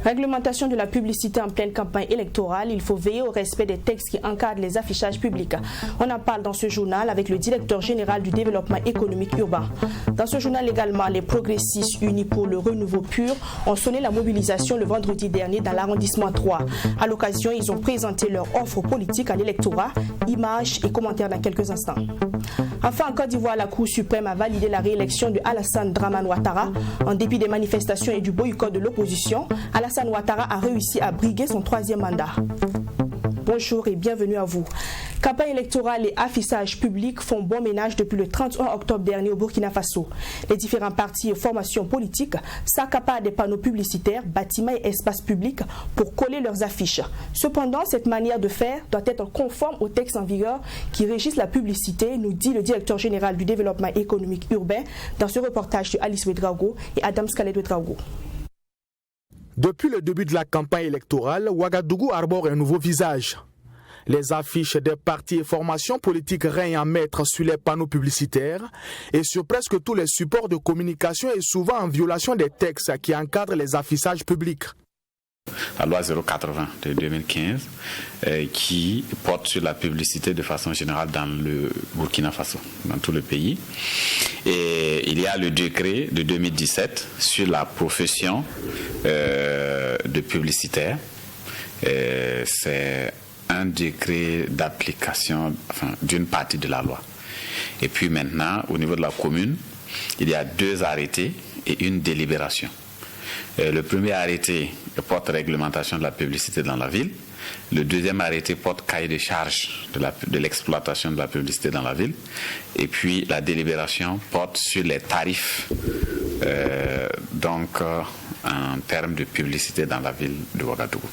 Réglementation de la publicité en pleine campagne électorale, il faut veiller au respect des textes qui encadrent les affichages publics. On en parle dans ce journal avec le directeur général du développement économique urbain. Dans ce journal également, les progressistes unis pour le renouveau pur ont sonné la mobilisation le vendredi dernier dans l'arrondissement 3. À l'occasion, ils ont présenté leur offre politique à l'électorat, images et commentaires dans quelques instants. Enfin, en Côte d'Ivoire, la Cour suprême a validé la réélection de Alassane Dramane Ouattara. En dépit des manifestations et du boycott de l'opposition, Alassane Ouattara a réussi à briguer son 3e mandat. Bonjour et bienvenue à vous. Campagne électorale et affichage public font bon ménage depuis le 31 octobre dernier au Burkina Faso. Les différents partis et formations politiques s'accaparent des panneaux publicitaires, bâtiments et espaces publics pour coller leurs affiches. Cependant, cette manière de faire doit être conforme aux textes en vigueur qui régissent la publicité, nous dit le directeur général du développement économique urbain dans ce reportage de Alice Ouedraogo et Adam Scalet Ouedraogo. Depuis le début de la campagne électorale, Ouagadougou arbore un nouveau visage. Les affiches des partis et formations politiques règnent en maître sur les panneaux publicitaires et sur presque tous les supports de communication et souvent en violation des textes qui encadrent les affichages publics. La loi 080 de 2015 qui porte sur la publicité de façon générale dans le Burkina Faso, dans tout le pays. Et il y a le décret de 2017 sur la profession de publicitaire. C'est un décret d'application d'une partie de la loi. Et puis maintenant, au niveau de la commune, il y a 2 arrêtés et une délibération. Le premier arrêté porte réglementation de la publicité dans la ville. Le deuxième arrêté porte cahier de charges de l'exploitation de la publicité dans la ville. Et puis la délibération porte sur les tarifs en termes de publicité dans la ville de Ouagadougou.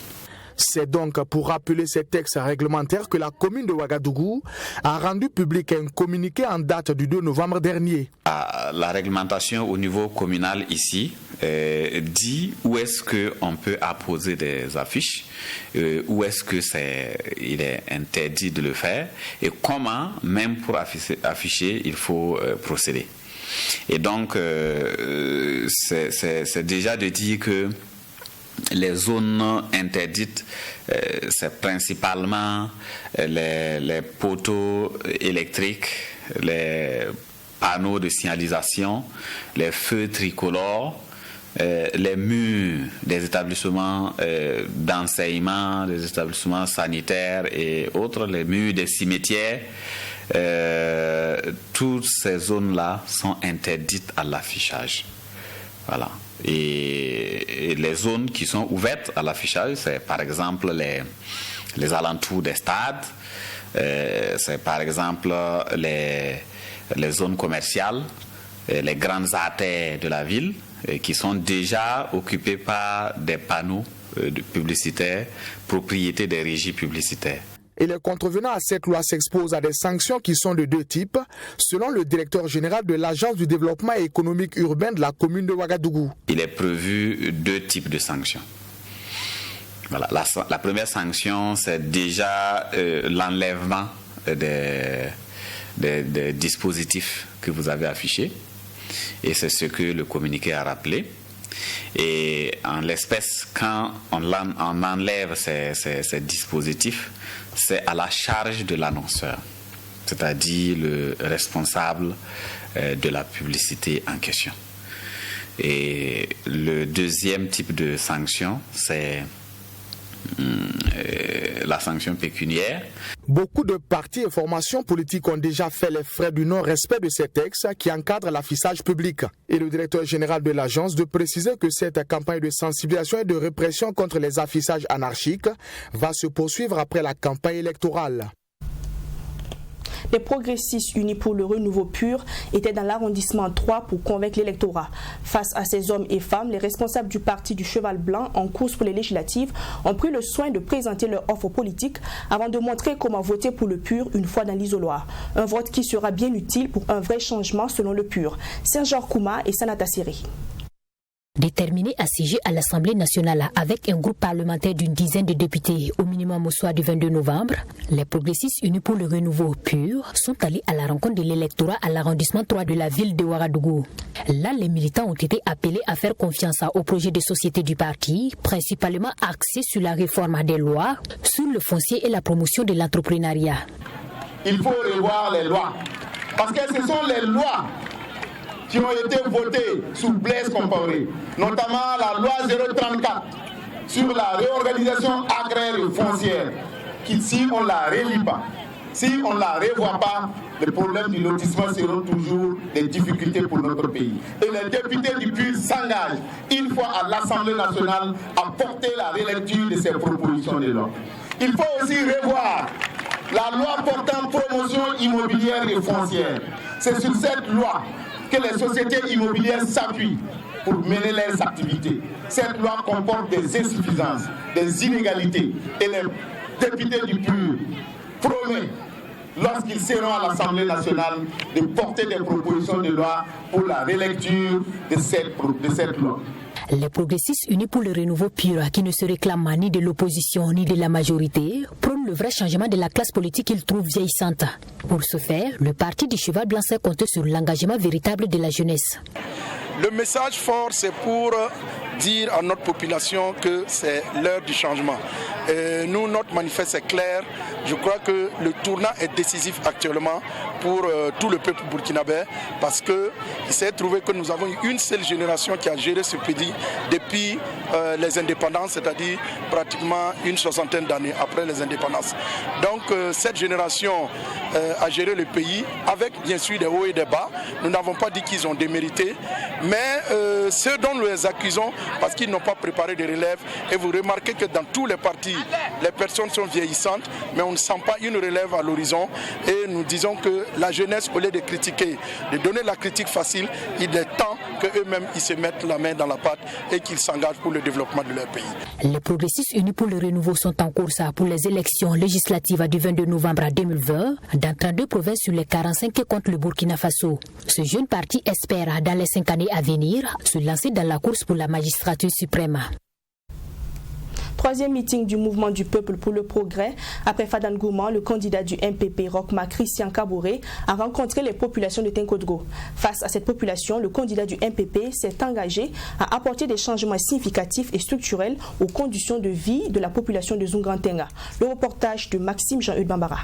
C'est donc pour rappeler ces textes réglementaires que la commune de Ouagadougou a rendu public un communiqué en date du 2 novembre dernier. La réglementation au niveau communal ici dit où est-ce qu'on peut apposer des affiches, où est-ce qu'il est interdit de le faire et comment, même pour afficher, il faut procéder. Et donc, c'est déjà de dire que les zones interdites, c'est principalement les poteaux électriques, les panneaux de signalisation, les feux tricolores, les murs des établissements d'enseignement, des établissements sanitaires et autres, les murs des cimetières. Toutes ces zones-là sont interdites à l'affichage. Voilà. Et les zones qui sont ouvertes à l'affichage, c'est par exemple les alentours des stades, c'est par exemple les zones commerciales, les grandes artères de la ville qui sont déjà occupées par des panneaux publicitaires, propriété des régies publicitaires. Et les contrevenants à cette loi s'exposent à des sanctions qui sont de 2 types, selon le directeur général de l'Agence du développement économique urbain de la commune de Ouagadougou. Il est prévu 2 types de sanctions. Voilà. La première sanction, c'est déjà l'enlèvement des dispositifs que vous avez affichés. Et c'est ce que le communiqué a rappelé. Et en l'espèce, quand on enlève ces dispositifs, c'est à la charge de l'annonceur, c'est-à-dire le responsable de la publicité en question. Et le deuxième type de sanction, c'est la sanction pécuniaire. Beaucoup de partis et formations politiques ont déjà fait les frais du non-respect de ces textes qui encadrent l'affichage public. Et le directeur général de l'agence de préciser que cette campagne de sensibilisation et de répression contre les affichages anarchiques va se poursuivre après la campagne électorale. Les progressistes unis pour le renouveau pur étaient dans l'arrondissement 3 pour convaincre l'électorat. Face à ces hommes et femmes, les responsables du parti du Cheval Blanc en course pour les législatives ont pris le soin de présenter leur offre politique avant de montrer comment voter pour le pur une fois dans l'isoloir. Un vote qui sera bien utile pour un vrai changement selon le pur. Serge Kouma et Sanata Siri. Déterminés à siéger à l'Assemblée nationale avec un groupe parlementaire d'une dizaine de députés au minimum au soir du 22 novembre, les progressistes unis pour le renouveau pur sont allés à la rencontre de l'électorat à l'arrondissement 3 de la ville de Ouagadougou. Là, les militants ont été appelés à faire confiance au projet de société du parti, principalement axé sur la réforme des lois, sur le foncier et la promotion de l'entrepreneuriat. Il faut revoir les lois, parce que ce sont les lois qui ont été votées sous Blaise Compaoré, notamment la loi 034 sur la réorganisation agraire et foncière, qui si on ne la relit pas, si on ne la revoit pas, les problèmes du lotissement seront toujours des difficultés pour notre pays. Et les députés du PUR s'engagent une fois à l'Assemblée nationale à porter la relecture de ces propositions de loi. Il faut aussi revoir la loi portant promotion immobilière et foncière. C'est sur cette loi que les sociétés immobilières s'appuient pour mener leurs activités. Cette loi comporte des insuffisances, des inégalités et les députés du PUR promettent, lorsqu'ils seront à l'Assemblée nationale, de porter des propositions de loi pour la relecture de cette loi. Les progressistes unis pour le renouveau pur, qui ne se réclament ni de l'opposition ni de la majorité, prônent le vrai changement de la classe politique qu'ils trouvent vieillissante. Pour ce faire, le parti du Cheval Blanc s'est compté sur l'engagement véritable de la jeunesse. Le message fort, c'est pour dire à notre population que c'est l'heure du changement. Et nous, notre manifeste est clair. Je crois que le tournant est décisif actuellement pour tout le peuple burkinabé, parce qu'il s'est trouvé que nous avons une seule génération qui a géré ce pays depuis les indépendances, c'est-à-dire pratiquement une soixantaine d'années après les indépendances. Donc cette génération a géré le pays avec bien sûr des hauts et des bas. Nous n'avons pas dit qu'ils ont démérité, mais ceux dont nous les accusons parce qu'ils n'ont pas préparé de relève. Et vous remarquez que dans tous les partis, les personnes sont vieillissantes, mais on ne sent pas une relève à l'horizon. Et nous disons que la jeunesse, au lieu de critiquer, de donner la critique facile, il est temps qu'eux-mêmes ils se mettent la main dans la pâte et qu'ils s'engagent pour le développement de leur pays. Les progressistes unis pour le renouveau sont en course pour les élections législatives du 22 novembre 2020 dans 32 provinces sur les 45 qui comptent le Burkina Faso. Ce jeune parti espère, dans les 5 années à venir, se lancer dans la course pour la magistrature suprême. Troisième meeting du mouvement du peuple pour le progrès. Après Fadane Gouman, le candidat du MPP Rochma Christian Kabouré a rencontré les populations de Tinkodgo. Face à cette population, le candidat du MPP s'est engagé à apporter des changements significatifs et structurels aux conditions de vie de la population de Zungantenga. Le reportage de Maxime Jean-Eudes Bambara.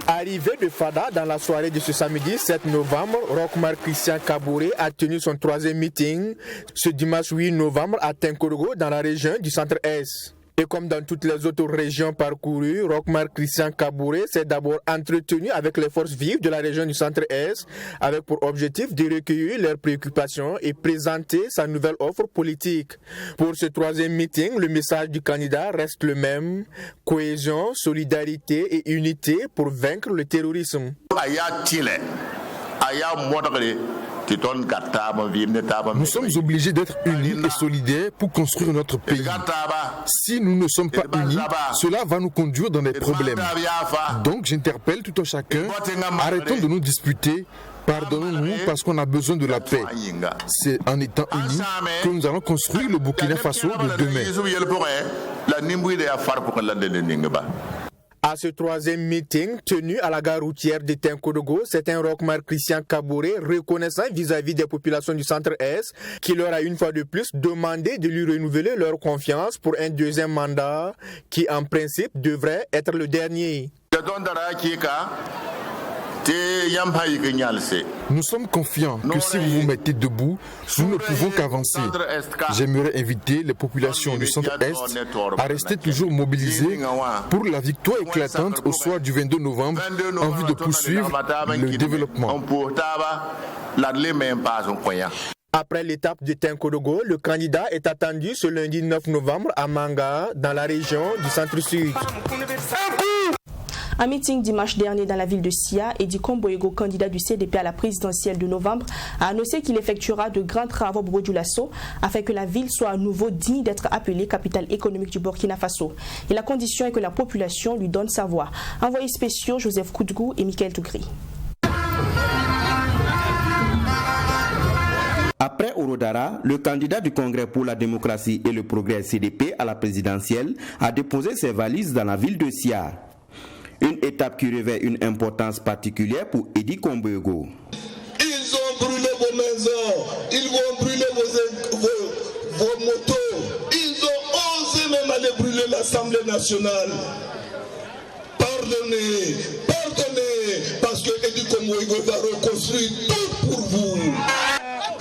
Arrivé de Fada dans la soirée de ce samedi 7 novembre, Rochma Christian Kabouré a tenu son troisième meeting ce dimanche 8 novembre à Tinkodgo dans la région du Centre-Est. Et comme dans toutes les autres régions parcourues, Rochma Christian Kabouré s'est d'abord entretenu avec les forces vives de la région du Centre-Est avec pour objectif de recueillir leurs préoccupations et présenter sa nouvelle offre politique. Pour ce troisième meeting, le message du candidat reste le même: cohésion, solidarité et unité pour vaincre le terrorisme. Nous sommes obligés d'être unis et solidaires pour construire notre pays. Si nous ne sommes pas unis, cela va nous conduire dans des problèmes. Donc j'interpelle tout un chacun, arrêtons de nous disputer, pardonnons-nous parce qu'on a besoin de la paix. C'est en étant unis que nous allons construire le Burkina Faso de demain. À ce troisième meeting tenu à la gare routière de Tinkodgo, c'est un Rochma Christian Kabouré reconnaissant vis-à-vis des populations du Centre-Est qui leur a une fois de plus demandé de lui renouveler leur confiance pour un deuxième mandat qui en principe devrait être le dernier. Nous sommes confiants que si vous vous mettez debout, nous ne pouvons qu'avancer. J'aimerais inviter les populations du Centre-Est à rester toujours mobilisées pour la victoire éclatante au soir du 22 novembre en vue de poursuivre le développement. Après l'étape de Tinkodgo, le candidat est attendu ce lundi 9 novembre à Manga, dans la région du Centre-Sud. Un meeting dimanche dernier dans la ville de Sia, Edi Komboego, candidat du CDP à la présidentielle de novembre, a annoncé qu'il effectuera de grands travaux pour Bobo-Dioulasso afin que la ville soit à nouveau digne d'être appelée capitale économique du Burkina Faso. Et la condition est que la population lui donne sa voix. Envoyés spéciaux Joseph Koudgou et Michael Tougri. Après Orodara, le candidat du Congrès pour la démocratie et le progrès CDP à la présidentielle a déposé ses valises dans la ville de Sia. Une étape qui revêt une importance particulière pour Edi Komboego. Ils ont brûlé vos maisons, ils vont brûler vos motos, ils ont osé même aller brûler l'Assemblée nationale. Pardonnez, parce que Edi Komboego va reconstruire tout pour vous.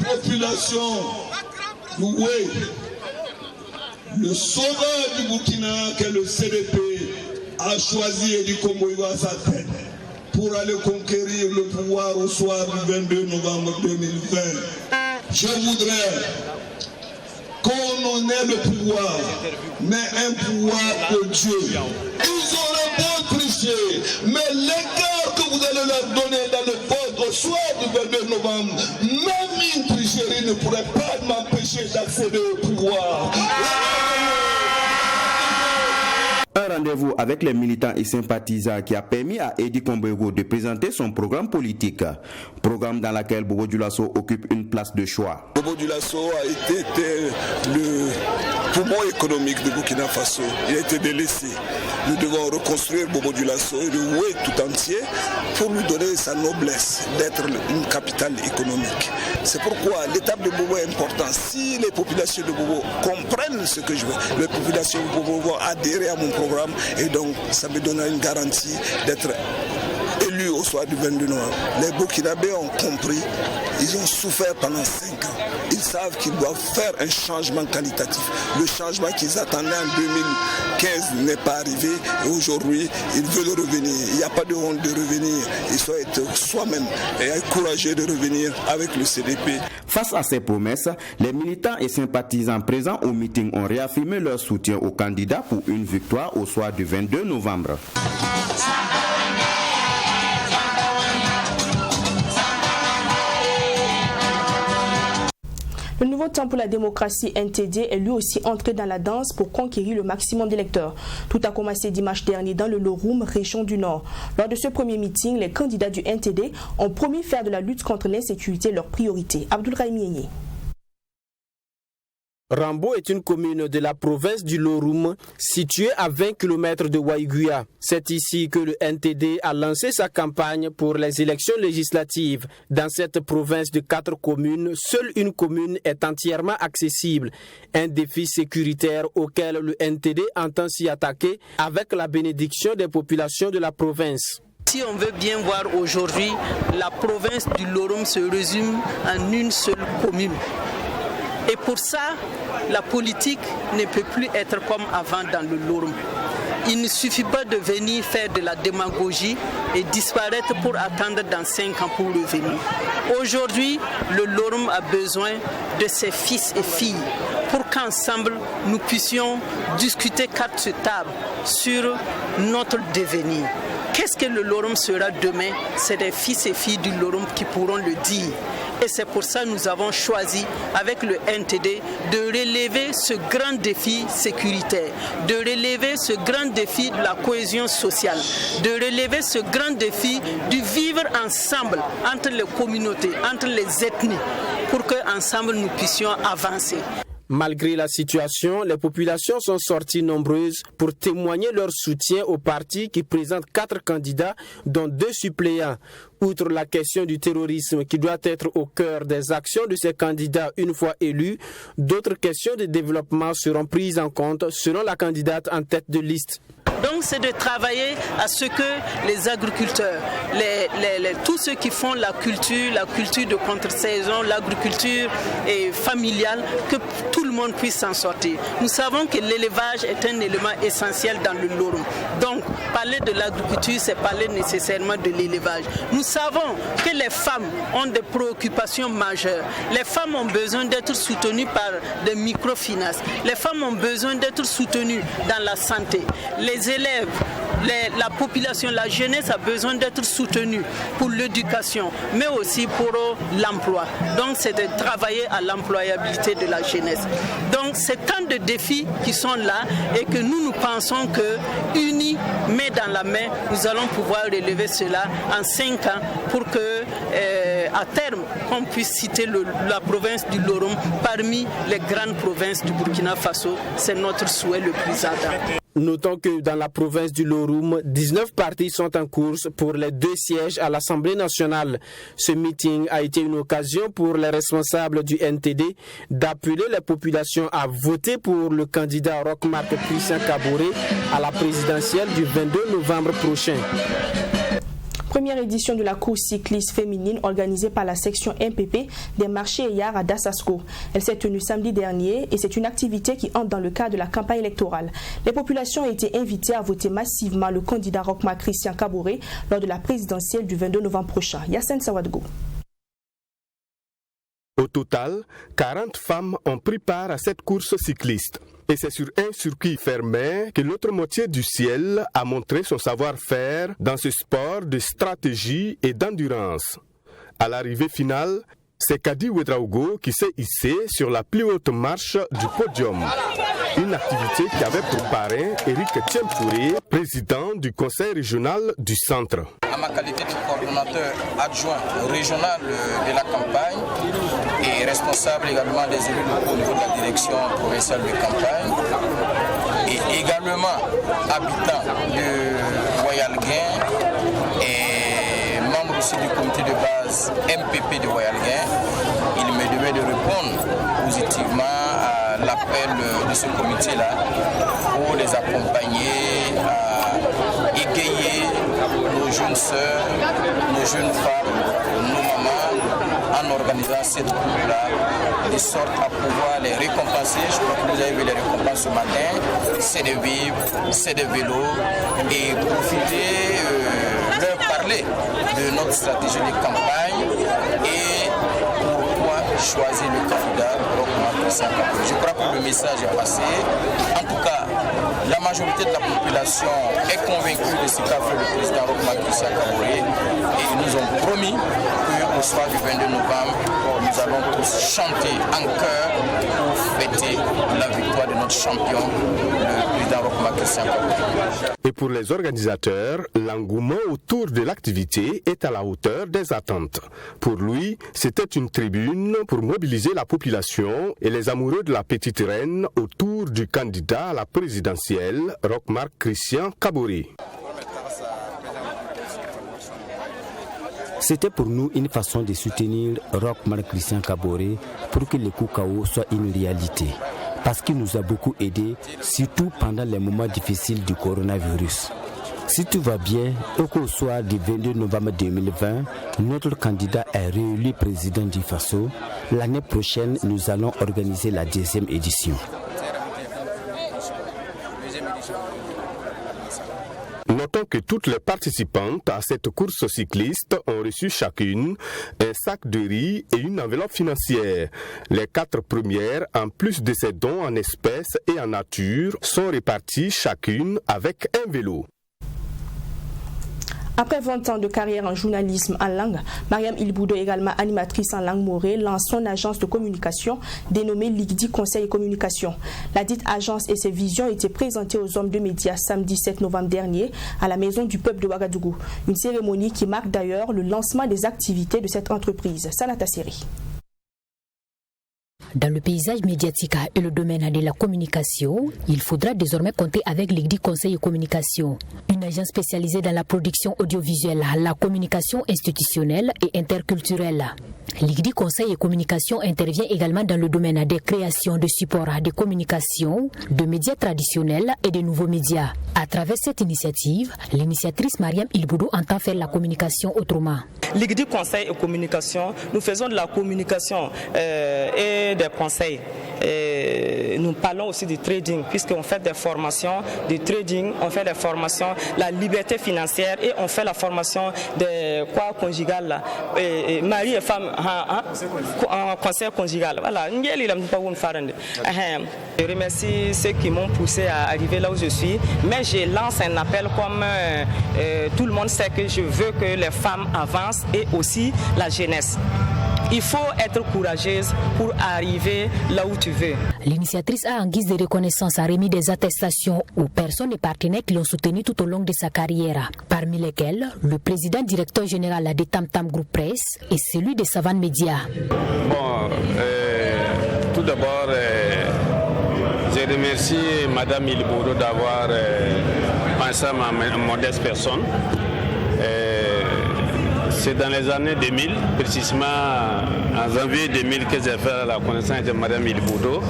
Population, oui, le sauveur du Burkina, qu'est le CDP, a choisi Edi Komboego à sa tête pour aller conquérir le pouvoir au soir du 22 novembre 2020. Je voudrais qu'on en ait le pouvoir, mais un pouvoir de Dieu. Ils auraient beau tricher, mais l'écart que vous allez leur donner dans le vote au soir du 22 novembre, même une tricherie ne pourrait pas m'empêcher d'accéder au pouvoir. Un rendez-vous avec les militants et sympathisants qui a permis à Edi Komboego de présenter son programme politique. Programme dans lequel Bobo-Dioulasso occupe une place de choix. Bobo-Dioulasso a été le poumon économique de Burkina Faso. Il a été délaissé. Nous devons reconstruire Bobo-Dioulasso et le Oué tout entier pour lui donner sa noblesse d'être une capitale économique. C'est pourquoi l'étape de Bobo est importante. Si les populations de Bobo comprennent ce que je veux, les populations de Bobo vont adhérer à mon programme et donc ça me donnera une garantie d'être élu au soir du 22 novembre. Les Burkinabés ont compris, ils ont souffert pendant 5 ans. Ils savent qu'ils doivent faire un changement qualitatif. Le changement qu'ils attendaient en 2015 n'est pas arrivé et aujourd'hui ils veulent revenir. Il n'y a pas de honte de revenir. Il faut être soi-même et courageux de revenir avec le CDP. Face à ces promesses, les militants et sympathisants présents au meeting ont réaffirmé leur soutien au candidat pour une victoire au soir du 22 novembre. Le nouveau temps pour la démocratie NTD est lui aussi entré dans la danse pour conquérir le maximum d'électeurs. Tout a commencé dimanche dernier dans le Loroum, région du Nord. Lors de ce premier meeting, les candidats du NTD ont promis faire de la lutte contre l'insécurité leur priorité. Abdoulrahim Yénié. Rambo est une commune de la province du Loroum, située à 20 km de Waiguya. C'est ici que le NTD a lancé sa campagne pour les élections législatives. Dans cette province de 4 communes, seule une commune est entièrement accessible. Un défi sécuritaire auquel le NTD entend s'y attaquer avec la bénédiction des populations de la province. Si on veut bien voir aujourd'hui, la province du Loroum se résume en une seule commune. Et pour ça, la politique ne peut plus être comme avant dans le Loroum. Il ne suffit pas de venir faire de la démagogie et disparaître pour attendre dans 5 ans pour revenir. Aujourd'hui, le Loroum a besoin de ses fils et filles pour qu'ensemble nous puissions discuter carte sur table sur notre devenir. Qu'est-ce que le Loroum sera demain? C'est des fils et filles du Loroum qui pourront le dire. Et c'est pour ça que nous avons choisi avec le NTD de relever ce grand défi sécuritaire, de relever ce grand défi de la cohésion sociale, de relever ce grand défi du vivre ensemble entre les communautés, entre les ethnies, pour qu'ensemble nous puissions avancer. Malgré la situation, les populations sont sorties nombreuses pour témoigner leur soutien au parti qui présente 4 candidats, dont 2 suppléants. Outre la question du terrorisme qui doit être au cœur des actions de ces candidats une fois élus, d'autres questions de développement seront prises en compte selon la candidate en tête de liste. Donc c'est de travailler à ce que les agriculteurs, tous ceux qui font la culture de contre-saison, l'agriculture familiale, que tout le monde puisse s'en sortir. Nous savons que l'élevage est un élément essentiel dans le Loroum. Donc parler de l'agriculture, c'est parler nécessairement de l'élevage. Nous savons que les femmes ont des préoccupations majeures. Les femmes ont besoin d'être soutenues par des microfinances. Les femmes ont besoin d'être soutenues dans la santé. Les élèves, la population, la jeunesse a besoin d'être soutenue pour l'éducation, mais aussi pour l'emploi. Donc c'est de travailler à l'employabilité de la jeunesse. Donc c'est tant de défis qui sont là et que nous pensons que unis, main dans la main, nous allons pouvoir relever cela en 5 ans pour que à terme on puisse citer la province du Loroum parmi les grandes provinces du Burkina Faso. C'est notre souhait le plus ardent. Notons que dans la province du Loroum, 19 partis sont en course pour les 2 sièges à l'Assemblée nationale. Ce meeting a été une occasion pour les responsables du NTD d'appeler les populations à voter pour le candidat Roch-Marc Christian Kaboré à la présidentielle du 22 novembre prochain. Première édition de la course cycliste féminine organisée par la section MPP des marchés Eyar à Dassasko. Elle s'est tenue samedi dernier et c'est une activité qui entre dans le cadre de la campagne électorale. Les populations ont été invitées à voter massivement le candidat Roch-Marc Christian Kaboré lors de la présidentielle du 22 novembre prochain. Yassine Sawadgo. Au total, 40 femmes ont pris part à cette course cycliste. Et c'est sur un circuit fermé que l'autre moitié du ciel a montré son savoir-faire dans ce sport de stratégie et d'endurance. À l'arrivée finale, c'est Kadi Ouedraogo qui s'est hissé sur la plus haute marche du podium. Une activité qui avait préparé Éric Tiempouré, président du conseil régional du centre. À ma qualité de coordonnateur adjoint régional de la campagne et responsable également des élus locaux au niveau de la direction provinciale de campagne et également habitant de Royal-Gain et membre aussi du comité de base MPP de Royal-Gain, il me devait de répondre positivement à l'appel de ce comité-là pour les accompagner à égayer nos jeunes sœurs, nos jeunes femmes, nos mamans, en organisant cette course-là, de sorte à pouvoir les récompenser. Je crois que vous avez vu les récompenses ce matin. C'est des vivres, c'est des vélos et profiter, leur parler de notre stratégie de campagne et pourquoi choisir le candidat Roch-Marc Christian Kaboré. Je crois que le message est passé. En tout cas, la majorité de la population est convaincue de ce qu'a fait le président Roch-Marc Christian Kaboré et ils nous ont promis qu'au soir du 22 novembre, nous allons tous chanter en chœur pour fêter la victoire de notre champion, le président Roch-Marc Christian Kaboré. Et pour les organisateurs, l'engouement autour de l'activité est à la hauteur des attentes. Pour lui, c'était une tribune pour mobiliser la population et les amoureux de la petite reine autour du candidat à la présidentielle, Roch-Marc Christian Kaboré. C'était pour nous une façon de soutenir Roch-Marc Christian Kaboré pour que le Koukao soit une réalité. Parce qu'il nous a beaucoup aidés, surtout pendant les moments difficiles du coronavirus. Si tout va bien, au soir du 22 novembre 2020, notre candidat est réélu président du Faso. L'année prochaine, nous allons organiser la 2e édition. Notons que toutes les participantes à cette course cycliste ont reçu chacune un sac de riz et une enveloppe financière. Les 4 premières, en plus de ces dons en espèces et en nature, sont réparties chacune avec un vélo. Après 20 ans de carrière en journalisme en langue, Mariam Ilboudo, également animatrice en langue morée, lance son agence de communication dénommée Ligdi Conseil et Communication. La dite agence et ses visions étaient présentées aux hommes de médias samedi 7 novembre dernier à la Maison du Peuple de Ouagadougou. Une cérémonie qui marque d'ailleurs le lancement des activités de cette entreprise. Sanata Seri. Dans le paysage médiatique et le domaine de la communication, il faudra désormais compter avec l'IGDI Conseil et Communication, une agence spécialisée dans la production audiovisuelle, la communication institutionnelle et interculturelle. L'IGDI Conseil et Communication intervient également dans le domaine des créations de supports de communication, de médias traditionnels et de nouveaux médias. À travers cette initiative, l'initiatrice Mariam Ilboudo entend faire la communication autrement. L'IGDI Conseil et Communication, nous faisons de la communication et des conseils. nous parlons aussi du trading, puisqu'on fait des formations de trading, on fait des formations, la liberté financière et on fait la formation de quoi conjugal là, mari et femme en conseil conjugal. Voilà. Je remercie ceux qui m'ont poussé à arriver là où je suis, mais je lance un appel comme tout le monde sait que je veux que les femmes avancent et aussi la jeunesse. Il faut être courageuse pour arriver là où tu veux. L'initiatrice a en guise de reconnaissance a remis des attestations aux personnes et partenaires qui l'ont soutenue tout au long de sa carrière, parmi lesquels le président directeur général de Tam Tam Group Press et celui de Savane Media. Bon, tout d'abord, je remercie Madame Ilbouro d'avoir pensé à ma modeste personne. C'est dans les années 2000, précisément en janvier 2000, que j'ai fait la connaissance de Mme Ilbouro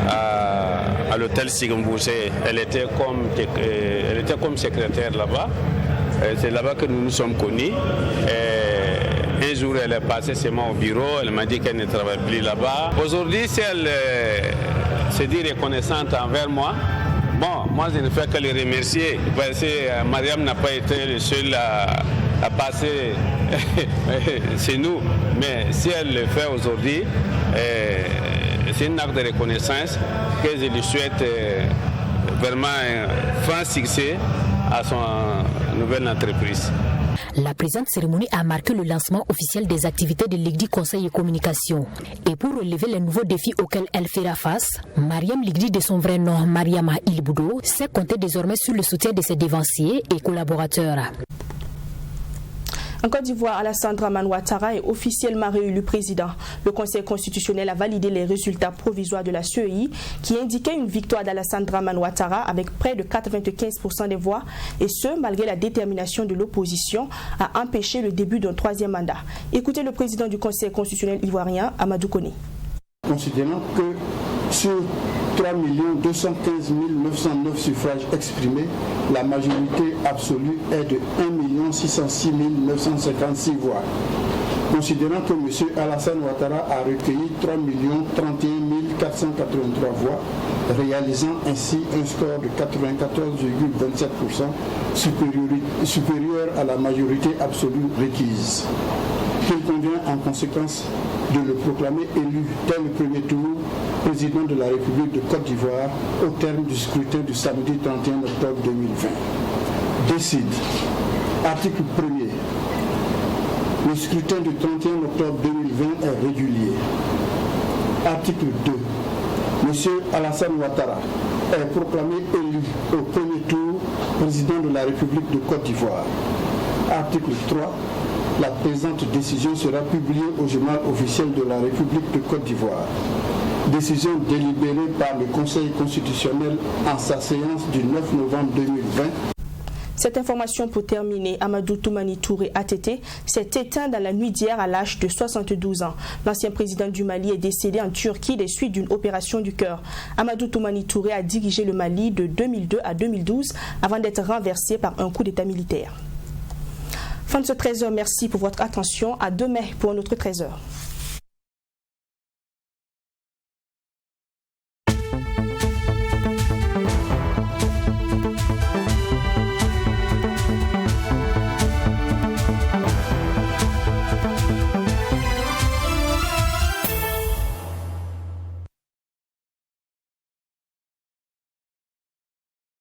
à l'hôtel Sigambouché. Elle était comme secrétaire là-bas. C'est là-bas que nous nous sommes connus. Un jour, elle est passée chez moi au bureau. Elle m'a dit qu'elle ne travaille plus là-bas. Aujourd'hui, si elle se dit reconnaissante envers moi, bon, moi, je ne fais que les remercier. Parce que Mariam n'a pas été le seul à passer chez nous, mais si elle le fait aujourd'hui, c'est un acte de reconnaissance que je lui souhaite vraiment un franc succès à son nouvelle entreprise. La présente cérémonie a marqué le lancement officiel des activités de l'Igdi Conseil et Communication. Et pour relever les nouveaux défis auxquels elle fera face, Mariam Ligdi, de son vrai nom Mariama Ilbouro, sait compter désormais sur le soutien de ses devanciers et collaborateurs. En Côte d'Ivoire, Alassane Dramane Ouattara est officiellement réélu président. Le Conseil constitutionnel a validé les résultats provisoires de la CEI qui indiquaient une victoire d'Alassane Dramane Ouattara avec près de 95% des voix, et ce, malgré la détermination de l'opposition à empêcher le début d'un troisième mandat. Écoutez le président du Conseil constitutionnel ivoirien, Amadou Kone. Considérant que sur 3 215 909 suffrages exprimés, la majorité absolue est de 1 606 956 voix. Considérant que M. Alassane Ouattara a recueilli 3 031 483 voix, réalisant ainsi un score de 94,27%, supérieur à la majorité absolue requise. Il convient en conséquence de le proclamer élu dès le premier tour président de la République de Côte d'Ivoire au terme du scrutin du samedi 31 octobre 2020. Décide. Article 1er. Le scrutin du 31 octobre 2020 est régulier. Article 2. M. Alassane Ouattara est proclamé élu au premier tour président de la République de Côte d'Ivoire. Article 3. La présente décision sera publiée au journal officiel de la République de Côte d'Ivoire. Décision délibérée par le Conseil constitutionnel en sa séance du 9 novembre 2020. Cette information pour terminer, Amadou Toumani Touré ATT s'est éteint dans la nuit d'hier à l'âge de 72 ans. L'ancien président du Mali est décédé en Turquie des suites d'une opération du cœur. Amadou Toumani Touré a dirigé le Mali de 2002 à 2012 avant d'être renversé par un coup d'état militaire. Fin de ce 13h, merci pour votre attention. À demain pour un autre 13h.